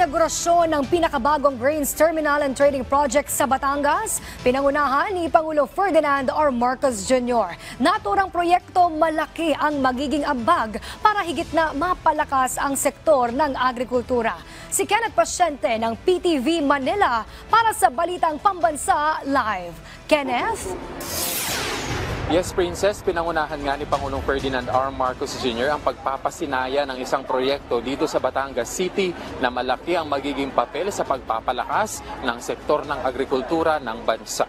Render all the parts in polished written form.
inaugurasyon ng pinakabagong Grains Terminal and Trading Project sa Batangas, pinangunahan ni Pangulo Ferdinand R. Marcos Jr. Naturang proyekto, malaki ang magiging ambag para higit na mapalakas ang sektor ng agrikultura. Si Kenneth Pasyente ng PTV Manila para sa Balitang Pambansa Live. Kenneth? Yes, Princess, pinangunahan nga ni Pangulong Ferdinand R. Marcos Jr. ang pagpapasinaya ng isang proyekto dito sa Batangas City na malaki ang magiging papel sa pagpapalakas ng sektor ng agrikultura ng bansa.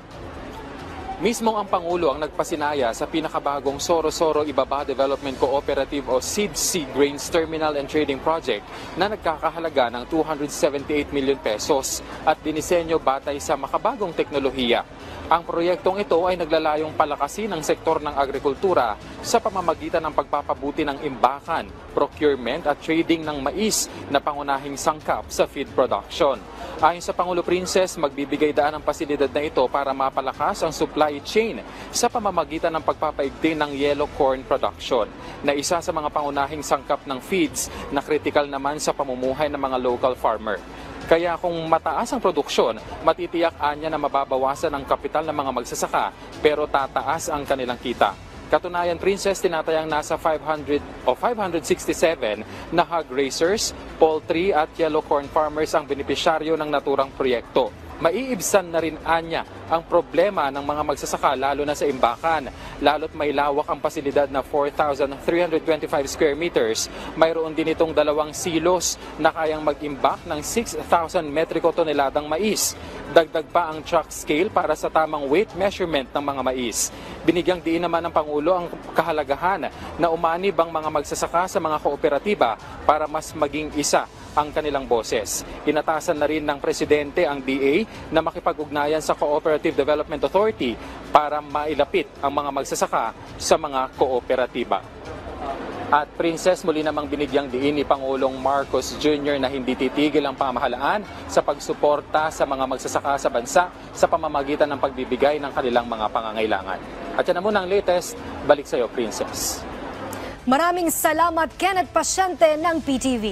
Mismong ang Pangulo ang nagpasinaya sa pinakabagong Soro-Soro Ibaba Development Cooperative o SIDC Grains Terminal and Trading Project na nagkakahalaga ng 278 million pesos at dinisenyo batay sa makabagong teknolohiya. Ang proyektong ito ay naglalayong palakasin ang sektor ng agrikultura sa pamamagitan ng pagpapabuti ng imbakan, procurement at trading ng mais na pangunahing sangkap sa feed production. Ayon sa Pangulo Princess, magbibigay daan ang pasilidad na ito para mapalakas ang supply chain sa pamamagitan ng pagpapaigting ng yellow corn production, na isa sa mga pangunahing sangkap ng feeds na kritikal naman sa pamumuhay ng mga local farmer. Kaya kung mataas ang produksyon, matitiyak anya na mababawasan ang kapital ng mga magsasaka pero tataas ang kanilang kita. Katunayan, Princess, tinatayang nasa 500 o 567 na hog raisers, poultry at yellow corn farmers ang benepisyaryo ng naturang proyekto. Maiibsan na rin anya ang problema ng mga magsasaka lalo na sa imbakan. Lalo't may lawak ang pasilidad na 4,325 square meters. Mayroon din itong 2 silos na kayang mag-imbak ng 6,000 metriko toneladang mais. Dagdag pa ang truck scale para sa tamang weight measurement ng mga mais. Binigyang diin naman ng Pangulo ang kahalagahan na umanib ang mga magsasaka sa mga kooperatiba para mas maging isa ang kanilang boses. Inatasan na rin ng Presidente ang DA na makipag-ugnayan sa Cooperative Development Authority para mailapit ang mga magsasaka sa mga kooperatiba. At Princess, muli namang binigyang diin ni Pangulong Marcos Jr. na hindi titigil ang pamahalaan sa pagsuporta sa mga magsasaka sa bansa sa pamamagitan ng pagbibigay ng kanilang mga pangangailangan. At yan na muna ang latest. Balik sa iyo, Princess. Maraming salamat, Kenneth Pasyente ng PTV.